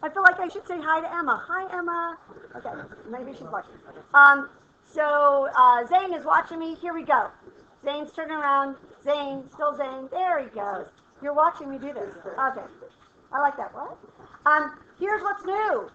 I feel like I should say hi to Emma. Hi, Emma. Okay, maybe she's watching. Zane is watching me. Here we go. Zane's turning around. Zane, still Zane. There he goes. You're watching me do this. Okay. I like that. What? Here's what's new.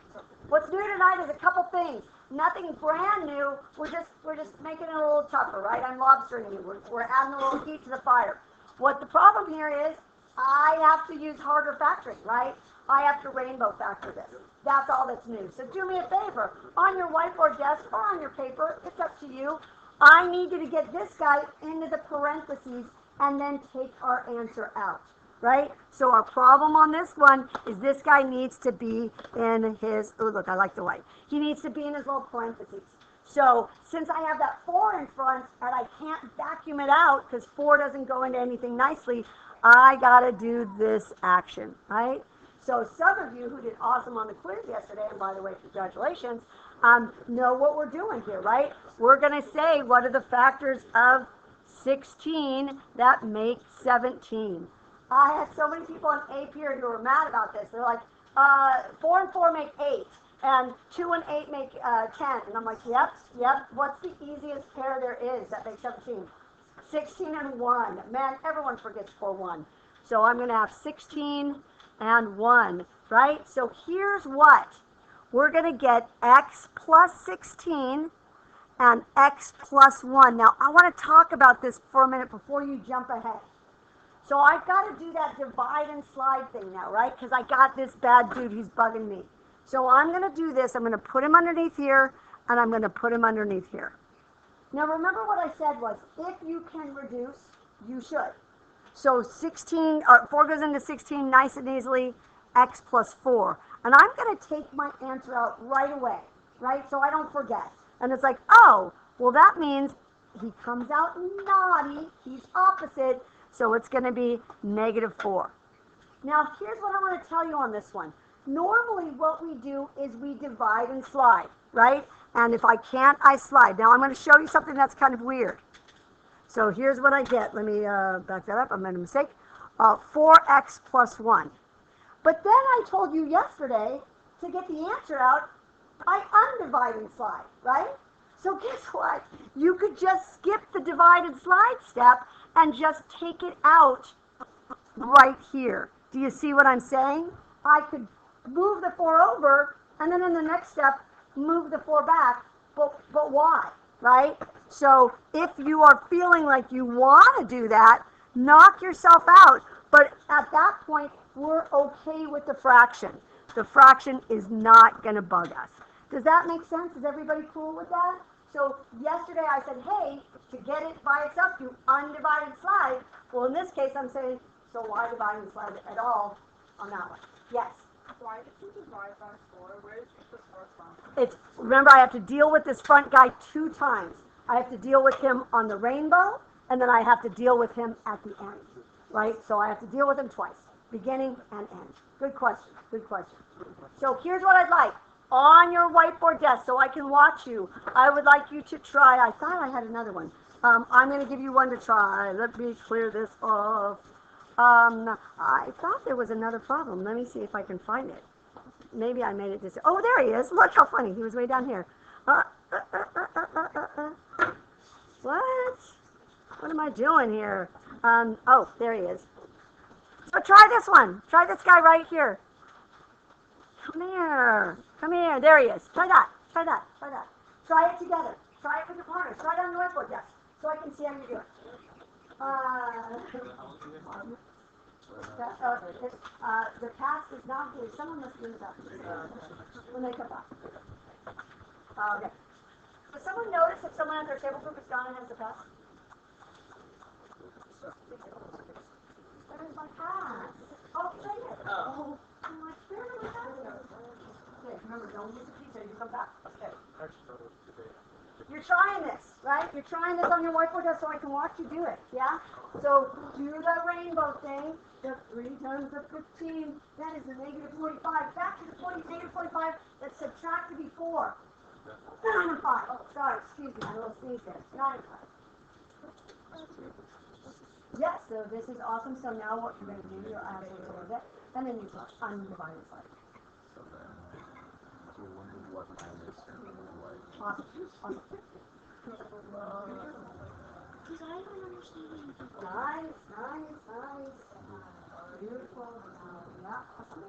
What's new tonight is a couple things. Nothing brand new. We're just making it a little tougher, right? I'm lobstering you. We're adding a little heat to the fire. What the problem here is, I have to use harder factoring, right? I have to rainbow factor this. That's all that's new. So do me a favor. On your whiteboard desk or on your paper, it's up to you. I need you to get this guy into the parentheses and then take our answer out, right? So our problem on this one is this guy needs to be in his, oh look, I like the white. He needs to be in his little parentheses. So since I have that 4 in front and I can't vacuum it out because 4 doesn't go into anything nicely, I gotta do this action, right? So some of you who did awesome on the quiz yesterday, and by the way, congratulations, know what we're doing here, right? We're gonna say what are the factors of 16 that make 17. I had so many people in A period who were mad about this. They're like, 4 and 4 make 8, and 2 and 8 make 10. And I'm like, yep. What's the easiest pair there is that makes 17? 16 and 1. Man, everyone forgets 1. So I'm going to have 16 and 1, right? So here's what. We're going to get x plus 16 and x plus 1. Now, I want to talk about this for a minute before you jump ahead. So I've got to do that divide and slide thing now, right? Because I got this bad dude who's bugging me. So I'm going to do this. I'm going to put him underneath here, and I'm going to put him underneath here. Now remember what I said was, if you can reduce, you should. So 4 goes into 16 nice and easily, x plus 4. And I'm going to take my answer out right away, right? So I don't forget. And it's like, oh, well that means he comes out naughty, he's opposite, so it's going to be -4. Now here's what I want to tell you on this one. Normally what we do is we divide and slide, right? And if I can't, I slide. Now I'm going to show you something that's kind of weird. So here's what I get. Let me back that up. I made a mistake. 4x plus 1. But then I told you yesterday to get the answer out, I undivide and slide, right? So guess what? You could just skip the divide and slide step and just take it out right here. Do you see what I'm saying? I could move the 4 over, and then in the next step, move the 4 back, but why, right? So if you are feeling like you want to do that, knock yourself out. But at that point, we're okay with the fraction. The fraction is not going to bug us. Does that make sense? Is everybody cool with that? So yesterday I said, hey, to get it by itself, you undivide and slide. Well, in this case, I'm saying, so why divide and slide at all on that one? Yes? Why did you divide by 4? Where did you put 4 from? Remember, I have to deal with this front guy 2 times. I have to deal with him on the rainbow, and then I have to deal with him at the end, right? So I have to deal with him twice, beginning and end. Good question, good question. So here's what I'd like. On your whiteboard desk, so I can watch you, I would like you to try, I thought I had another one. I'm going to give you one to try. Let me clear this off. I thought there was another problem. Let me see if I can find it. Maybe I made it this. Oh, there he is. Look how funny. He was way down here. What? What am I doing here? Oh, there he is. So try this one. Try this guy right here. Come here. Come here. There he is. Try that. Try that. Try that. Try it together. Try it with your partner. Try it on the whiteboard desk so I can see how you do it. The task is not here. Someone must do that when they come back. Okay. Does someone notice if someone at their table group is gone and has the task? Where's my task? Oh, it's right here. Oh, my spirit was out here. Okay, remember, don't use the pizza. You come back. Okay. You're trying this, right? You're trying this on your whiteboard desk so I can watch you do it, yeah? So do the rainbow thing. The 3 times the 15, that is a -45. Back to the -45, let's subtract to be 4. 9 and 5. Oh, sorry, excuse me, I little sneeze there. 9 and 5. Yes, so this is awesome. So now what you're going to do, you'll add a little bit, and then you put undivided side. Awesome. Awesome. Nice, nice, nice. Beautiful. Yeah, awesome.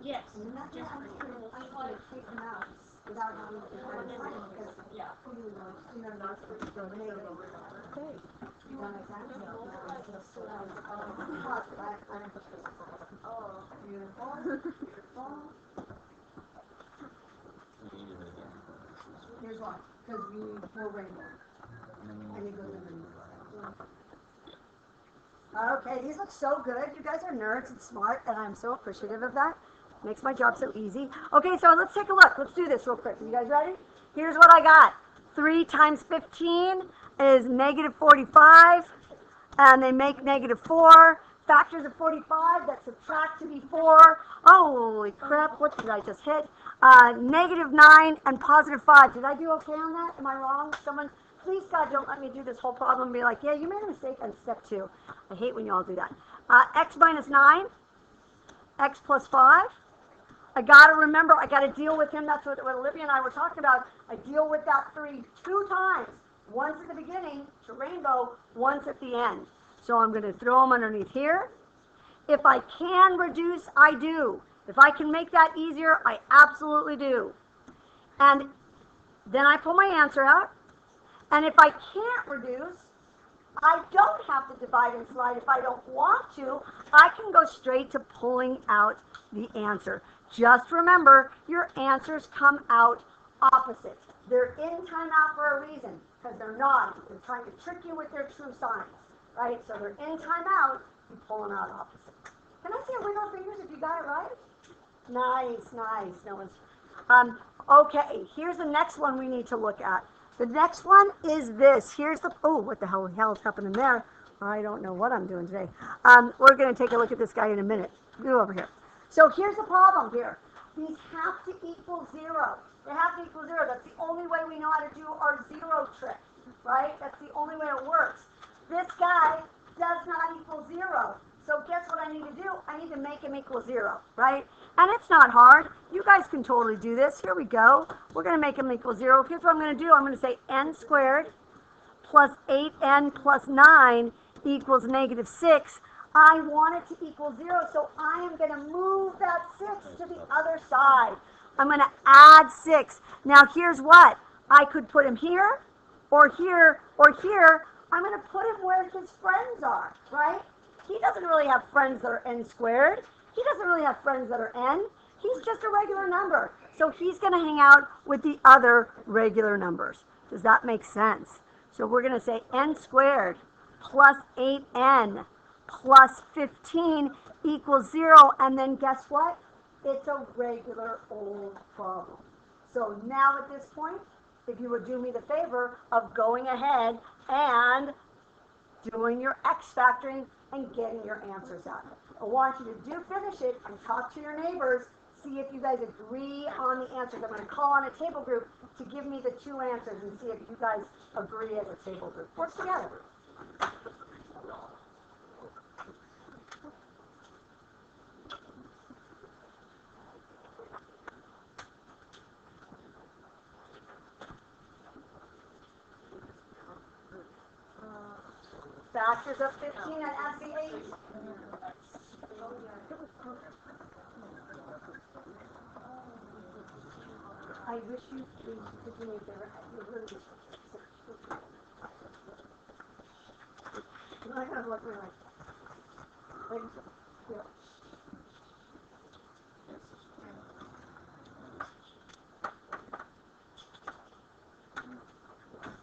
Yes. I want to take them out without having to because okay. You want to oh, beautiful. Beautiful. Here's why. Because we need four rainbow. And it goes underneath. Okay, these look so good. You guys are nerds and smart, and I'm so appreciative of that. Makes my job so easy. Okay, so let's take a look. Let's do this real quick. You guys ready? Here's what I got. 3 times 15 is negative 45, and they make negative 4. Factors of 45 that subtract to be 4. Holy crap, what did I just hit? Negative 9 and positive 5. Did I do okay on that? Am I wrong? Someone, please, God, don't let me do this whole problem and be like, yeah, you made a mistake on step 2. I hate when you all do that. X minus 9, X plus 5. I got to remember, I got to deal with him. That's what Olivia and I were talking about. I deal with that 3 2 times. Once at the beginning, to rainbow, once at the end. So I'm going to throw them underneath here. If I can reduce, I do. If I can make that easier, I absolutely do. And then I pull my answer out. And if I can't reduce, I don't have to divide and slide. If I don't want to, I can go straight to pulling out the answer. Just remember, your answers come out opposite. They're in timeout for a reason, because they're not. They're trying to trick you with their true signs, right? So they're in timeout, you pull them out opposite. Can I see a wiggle of fingers if you got it right? Nice, nice. No one's. Okay, here's the next one we need to look at. The next one is this. Here's the, oh, what the hell is happening there? I don't know what I'm doing today. We're going to take a look at this guy in a minute. Go over here. So here's the problem here. These have to equal 0. They have to equal 0. That's the only way we know how to do our 0 trick, right? That's the only way it works. This guy does not equal 0. So guess what I need to do? I need to make him equal 0, right? And it's not hard. You guys can totally do this. Here we go. We're going to make him equal 0. Here's what I'm going to do. I'm going to say n squared plus 8n plus 9 equals negative 6. I want it to equal 0, so I am going to move that 6 to the other side. I'm going to add 6. Now here's what. I could put him here, or here, or here. I'm going to put him where his friends are, right? He doesn't really have friends that are n squared. He doesn't really have friends that are n. He's just a regular number. So he's going to hang out with the other regular numbers. Does that make sense? So we're going to say n squared plus 8n plus 15 equals 0. And then guess what? It's a regular old problem. So now at this point, if you would do me the favor of going ahead and doing your X factoring and getting your answers out. I want you to finish it and talk to your neighbors, see if you guys agree on the answers. I'm going to call on a table group to give me the 2 answers and see if you guys agree as a table group. Work together. Factors of 15 and add the 8. I wish you could do me a favor. I gotta look really like, yeah.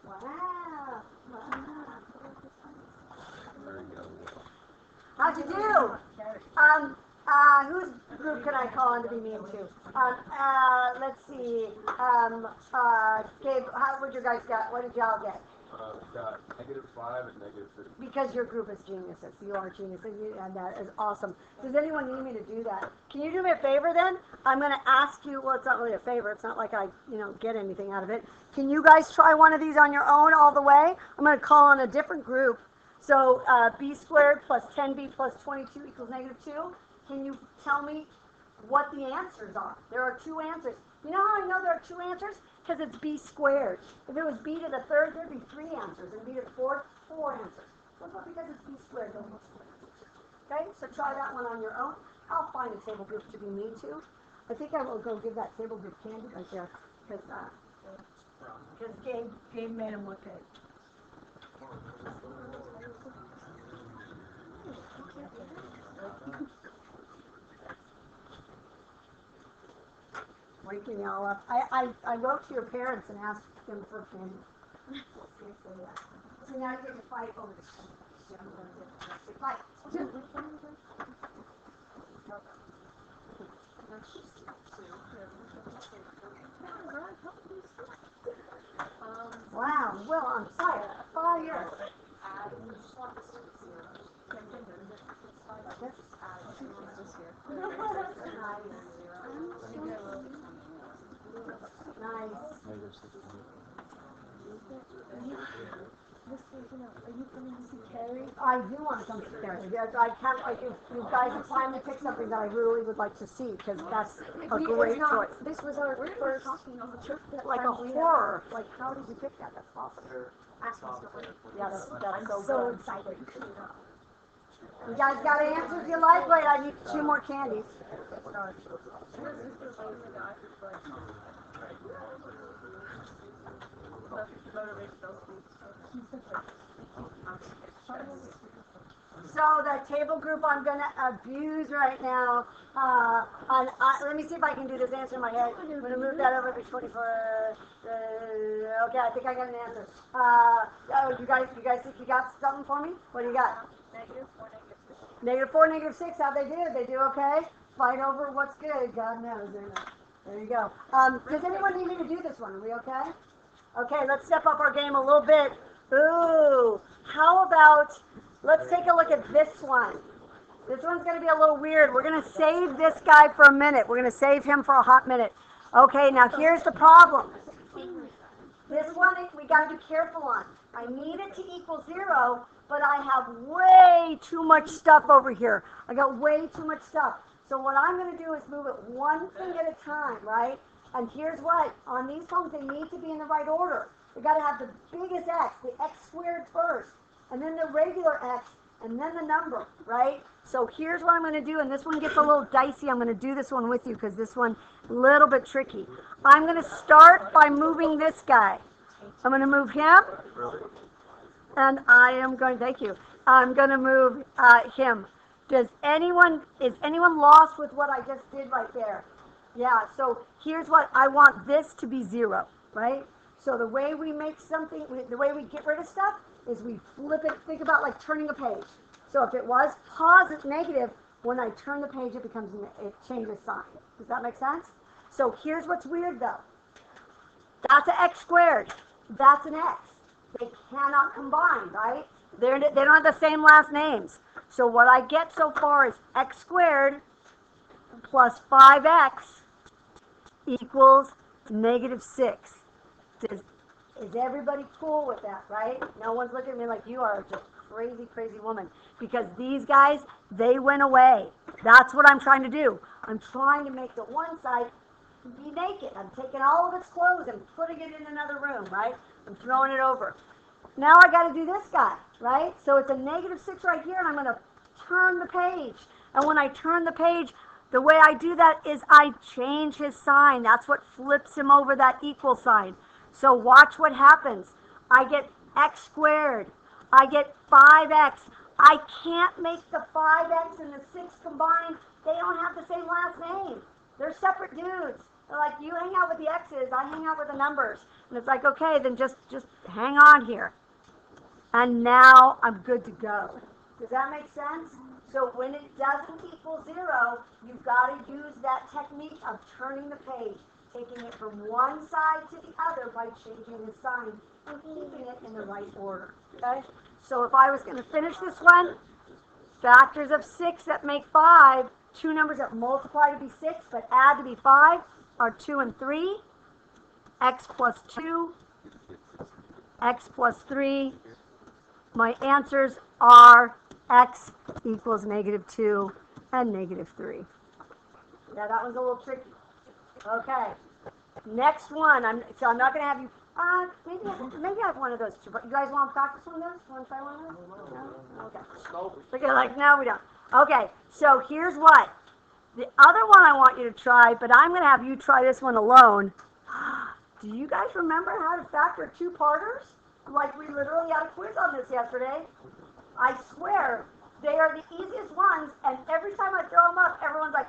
Wow. How'd you do? Whose group can I call on to be mean to? Let's see. Gabe, how would you guys get? What did y'all get? Got -5 and -6. Because your group is geniuses. You are geniuses, and that is awesome. Does anyone need me to do that? Can you do me a favor then? I'm going to ask you, well, it's not really a favor. It's not like I, get anything out of it. Can you guys try one of these on your own all the way? I'm going to call on a different group So b squared plus 10b plus 22 equals negative 2. Can you tell me what the answers are? There are two answers. You know how I know there are two answers? Because it's b squared. If it was b to the third, there'd be three answers, and b to the fourth, four answers. Well, but because it's b squared, there'll be four answers. Okay, so try that one on your own. I'll find a table group to be mean to. I think I will go give that table group candy right there, because Gabe made him look good. Waking me all up. I wrote to your parents and asked them for candy. So now you get to fight over this. Fight. Wow, well, I'm sorry. 5 years. Nice. Are you coming to see Carrie? I do want to come to Carrie. Yes, I can't. If you guys finally pick something that I really would like to see, because that's a great choice. This was our first talking on the trip. Like a horror. Like, how did you pick that? That's awesome. Yeah, that's so exciting. You guys got answers you like? Wait, I need 2 more candies. So the table group I'm going to abuse right now. Let me see if I can do this answer in my head. I'm going to move that over to 24. Okay, I think I got an answer. You guys think you got something for me? What do you got? Negative 4, negative 6. How'd they do? They do okay? Fight over what's good. God knows. There you go. Does anyone need me to do this one? Are we okay? Okay, let's step up our game a little bit. Ooh, how about, let's take a look at this one. This one's going to be a little weird. We're going to save this guy for a minute. We're going to save him for a hot minute. Okay, now here's the problem. This one we got to be careful on. I need it to equal 0, but I have way too much stuff over here. I got way too much stuff. So what I'm going to do is move it one thing at a time, right? And here's what, on these phones, they need to be in the right order. We got to have the biggest x, the x squared first, and then the regular x, and then the number, right? So here's what I'm going to do, and this one gets a little dicey. I'm going to do this one with you because this one a little bit tricky. I'm going to start by moving this guy. I'm going to move him, and I am going, thank you, I'm going to move him. Is anyone lost with what I just did right there? Yeah, so here's what, I want this to be 0, right? So the way we make something, the way we get rid of stuff is we flip it, think about like turning a page. So if it was positive, negative, when I turn the page, it changes sign. Does that make sense? So here's what's weird though. That's an x squared. That's an x. They cannot combine, right? They don't have the same last names. So what I get so far is x squared plus 5x equals negative 6. Is everybody cool with that, right? No one's looking at me like you are just crazy, crazy woman. Because these guys, they went away. That's what I'm trying to do. I'm trying to make the one side be naked. I'm taking all of its clothes and putting it in another room, right? I'm throwing it over. Now I got to do this guy, right? So it's a negative 6 right here, and I'm going to turn the page. And when I turn the page, the way I do that is I change his sign. That's what flips him over that equal sign. So watch what happens. I get x squared. I get 5x. I can't make the 5x and the 6 combined. They don't have the same last name. They're separate dudes. They're like, you hang out with the x's, I hang out with the numbers. And it's like, okay, then just hang on here. And now I'm good to go. Does that make sense? So when it doesn't equal 0, you've got to use that technique of turning the page, taking it from one side to the other by changing the sign and keeping it in the right order. Okay? So if I was going to finish this one, factors of 6 that make 5, 2 numbers that multiply to be 6 but add to be 5 are 2 and 3, x plus 2, x plus 3, My answers are x equals -2 and -3. Yeah, that was a little tricky. Okay. Next one. I'm not going to have you. Maybe I have one of those too. But you guys want to practice one of those? Want to try one of those? No? Okay. Look at like no, we don't. Okay. So here's what. The other one I want you to try, but I'm going to have you try this one alone. Do you guys remember how to factor two-parters? Like we literally had a quiz on this yesterday. I swear, they are the easiest ones, and every time I throw them up, everyone's like,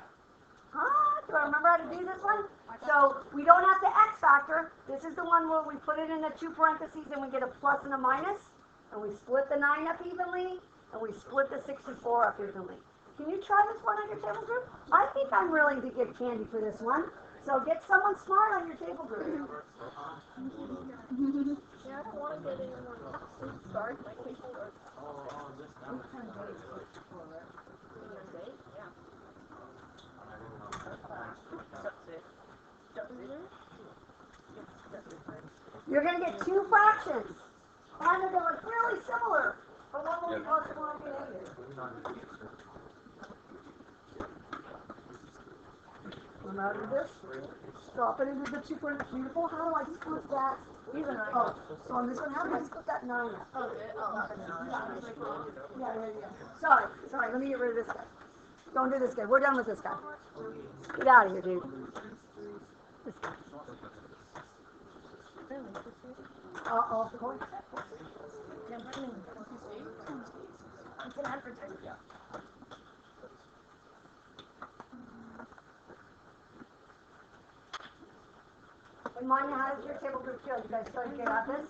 huh? Do I remember how to do this one? So we don't have the x factor. This is the one where we put it in the two parentheses and we get a plus and a minus, and we split the 9 up evenly, and we split the 64 up evenly. Can you try this one on your table group? I think I'm willing to give candy for this one. So get someone smart on your table group. Yeah, I don't want to get anyone start my people or date. Yeah. You're going to get two fractions. And they're like really similar. But one will be positive, one will be negative. Come out of this. Drop it into the 2 point beautiful. How do I split that? Oh, so on this one, how do I split that 9 up? Yeah. Sorry, let me get rid of this guy. Don't do this guy. We're done with this guy. Get out of here, dude. This guy. Of course. It's an advertisement. And Manya, how does your table group feel? You guys starting to get at this?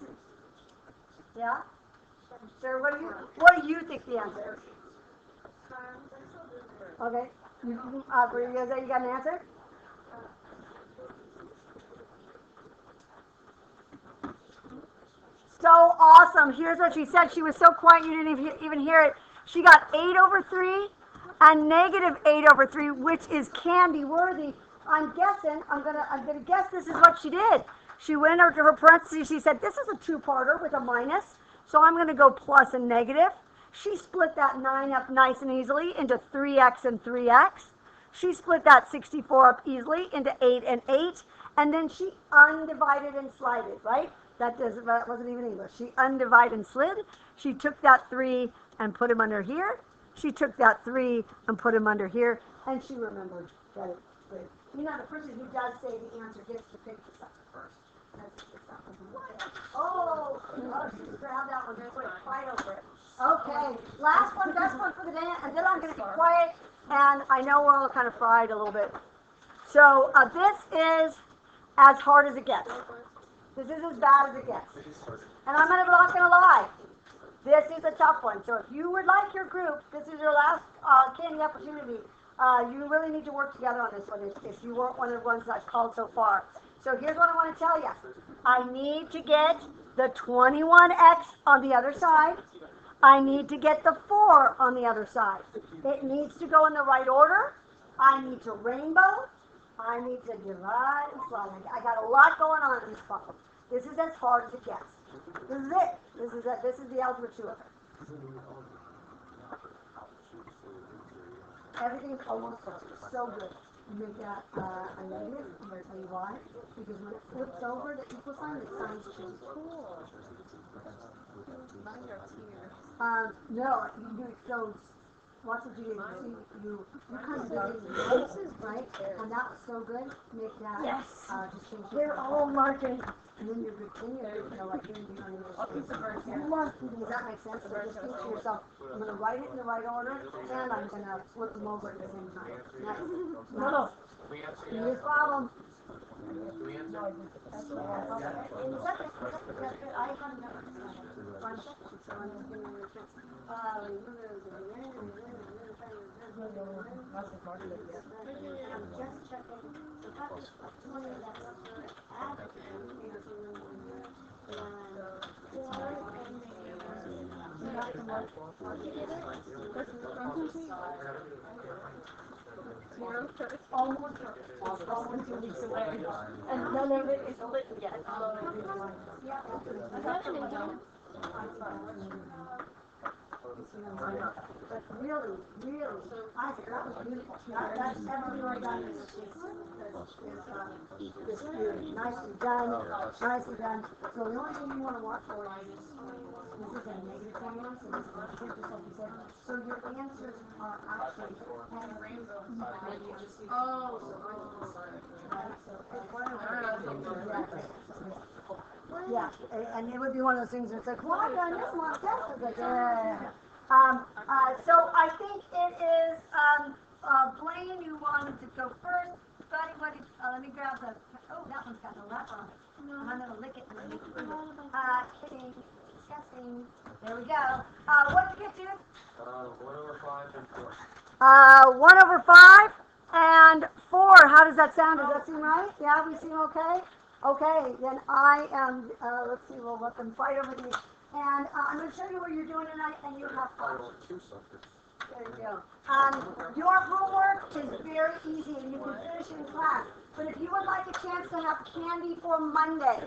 Yeah? Sure. What do you think the answer is? Okay. You got an answer? So awesome. Here's what she said. She was so quiet you didn't even hear it. She got 8/3 and -8/3, which is candy worthy. I'm gonna guess this is what she did. She went over to her parentheses. She said, this is a two-parter with a minus, so I'm gonna go plus and negative. She split that 9 up nice and easily into 3x and 3x. She split that 64 up easily into 8 and 8, and then she undivided and slided, right? That wasn't even English. She undivided and slid. She took that 3 and put him under here. She took that 3 and put him under here, and she remembered that it's 3. You know, the person who does say the answer gets to pick the sucker first. Oh, she grabbed that one. There's like a fight over it. Okay, last one, best one for the day, and then I'm going to be quiet, and I know we're all kind of fried a little bit. So this is as hard as it gets. This is as bad as it gets. And I'm not going to lie. This is a tough one. So if you would like your group, this is your last candy opportunity. You really need to work together on this one if you weren't one of the ones I've called so far. So here's what I want to tell you. I need to get the 21x on the other side. I need to get the 4 on the other side. It needs to go in the right order. I need to rainbow. I need to divide and slide. I got a lot going on in this problem. This is as hard as it gets. This is it. This is the algebra 2 of it. Everything's almost perfect. So good. You make that a negative. I'm going to tell you why. Because when it flips over the equal sign, the signs change. Cool. No, you can do it so. Watch what you do. You kind of did it in right? And that was so good. Make that. Yes. Just change it. They're all marking. And then you're good. Then you're good. Like you're doing it. Does that make sense? So just think to yourself, I'm going to write it in the right order, and I'm going to flip them over at the same time. Nice. No. Here's the problem. Almost 2 weeks away, and none of it is lit yet. But really, I think that was beautiful. That's everything I've done is beauty. Nicely done, nicely done. So the only thing you want to watch for is this is a negative 21, so this is just like you said. So your answers are actually yeah, and it would be one of those things that's like, well, I've done this one test. It's like, so I think it is, Blaine, you wanted to go first. Buddy, let me grab the, oh, that one's got the wrap on it. And I'm going to lick it and make it. Kidding, disgusting. There we go. What did you get, Judith? 1/5 and 4. 1/5 and 4. How does that sound? Does that seem right? Yeah, we seem okay? Okay, then I am, let's see, we'll let them fight over these. And I'm going to show you what you're doing tonight, and you have fun. There you go. Your homework is very easy, and you can finish in class. But if you would like a chance to have candy for Monday,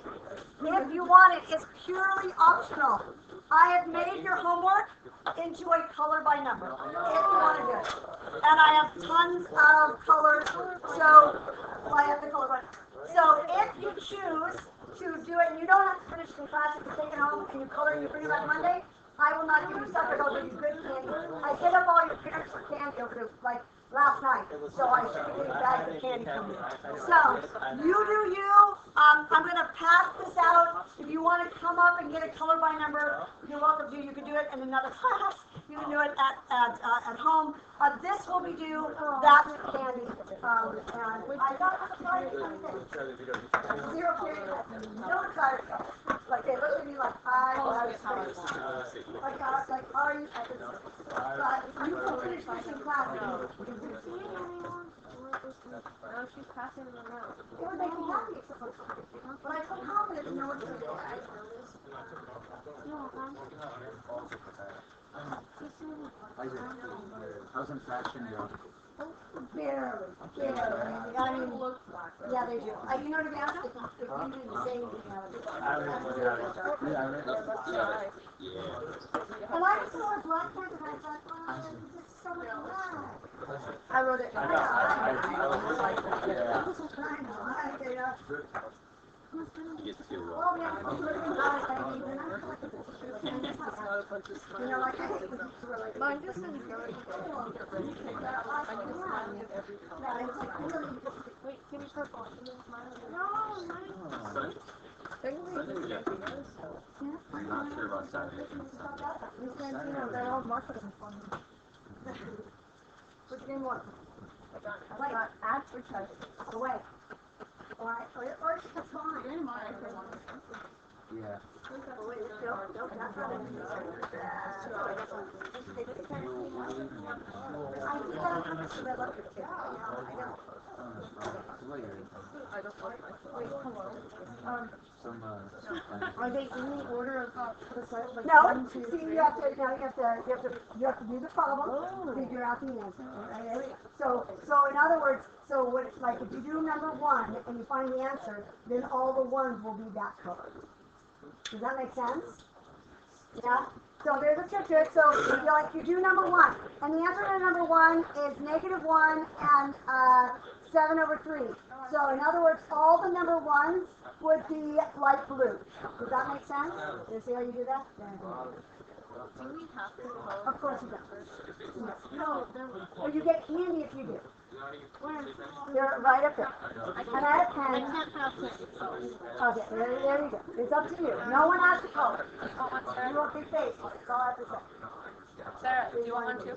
if you want it, it's purely optional. I have made your homework into a color by number, if you want to do it. And I have tons of colors, so I have the color by number. So if you choose to do it, and you don't have to finish in class, if you take it home and you color and you bring it back Monday, I will not give you suckers, I'll give you good candy. I hit up all your parents for candy over the, like, last night, so I should give you bags of candy from you. So, you do you, I'm going to pass this out. If you want to come up and get a color by number, you're welcome to. You can do it in another class. You can do it at home. This will be due, that's candy. And I got a slide on this. 0 period. No excited. Like, they look at me like, I was like, are you at this? You can finish this in class. No, she's passing them around. It would make me happy, but I feel confident to know what's going on. How's infection going? Barely. I mean, yeah, they do. You know, to be honest, if you didn't say anything, I would. And I just saw a black cat and I thought, oh, this is so much black. I wrote it. I You get to well, yeah, you know, like I hate when people are like, Mine just didn't go. Wait, can you start watching this? No, mine. I'm not sure about Saturday. They're all marketing for me. Which game one? Like advertising. Away. Or it's fine. Yeah. Wait, no, that's not it. Are they in the order of the site? Like no. See, you have to do the problem, figure out the answer. Right? So in other words, so what, like if you do number 1 and you find the answer, then all the ones will be that color. Does that make sense? Yeah? So there's a trick to it. So you do number 1. And the answer to number 1 is -1 and 7/3. So in other words, all the number 1s would be light blue. Does that make sense? You see how you do that? Do we have to vote? Of course you do. Yes. No, well, you get candy if you do. They're right up there. And I have pen. I can't have this. Okay, there you go. It's up to you. No one has to color. You won't be faced. That's all I have to say. Sarah, do you want one too?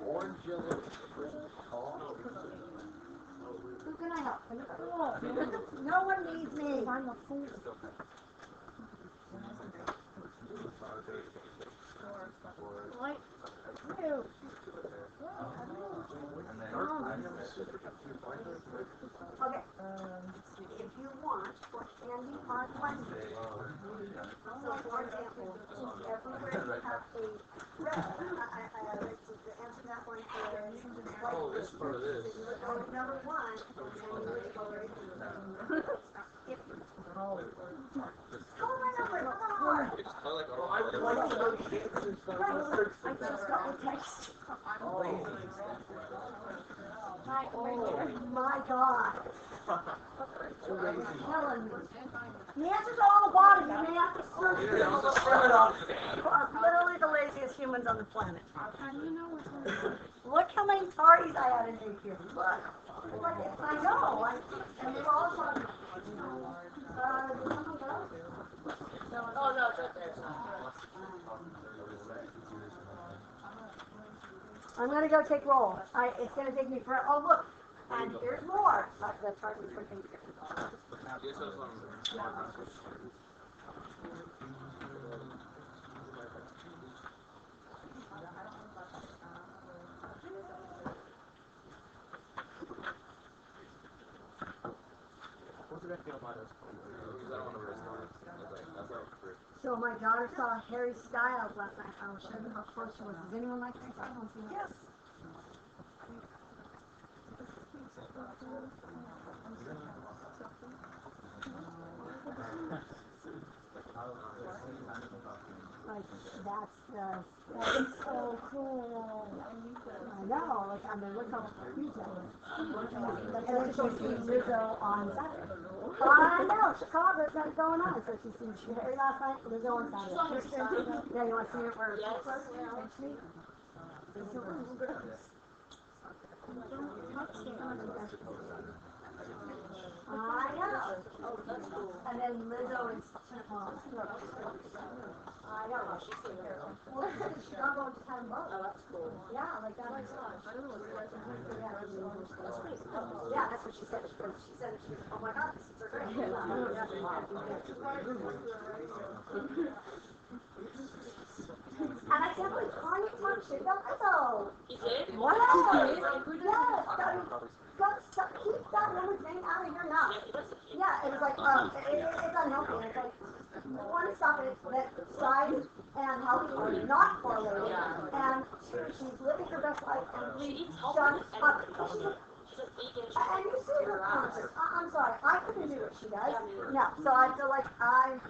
Orange, yellow, Who can I help? No one needs me. I'm a fool. Light. Okay. If you want for candy on Monday, so for example, everywhere you have a red, the answer to that one is Oh, this part of this. number one. Call my number, come on. It's kind of like I just got a text. Oh my God. Killing me. The answers are on the bottom. You may have to search for them. Literally the laziest humans on the planet. How do you know which one? Look how many parties I had in here. Look. I know. And they're all talking. Oh, no, it's right there. I'm gonna go take roll. It's gonna take me for. Oh look, and here's more. That's hard to freaking. What's it gonna feel about us? So my daughter saw Harry Styles last night. I will show you how close she was. Does anyone like Harry Styles? Yes. Like that's so cool. I know. Like I mean, look how huge that was. And then she'll see Lizzo on Saturday. I know Chicago's got it going on. So she's seen Harry last night. Lizzo on Saturday. Yeah, you want to see it where? Yes. I know. And then Lizzo is I know. She's in here. Well, Chicago just had them both. Oh, that's cool. Yeah, like that. Yeah, that's what she said. She said, oh my God, this is so great. And I can't believe Kanye talked shit about Lizzo. He did? What? Yes. Keep that woman thing out of your mouth. Yeah, it was like, it's unhealthy. And it's like, one, stop it, that size and health are not correlated. And she's living her best life. And She eats shut healthy. up. She's a vegan. And you see her conscious. I'm sorry, I couldn't do what she does. No, so I feel like I'm,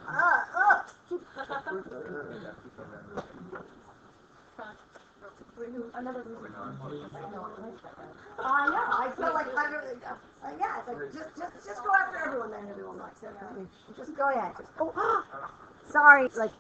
another reason. I know. I feel like I really. Yeah, it's like just go after everyone that everyone likes. Just go ahead. Just, sorry. Like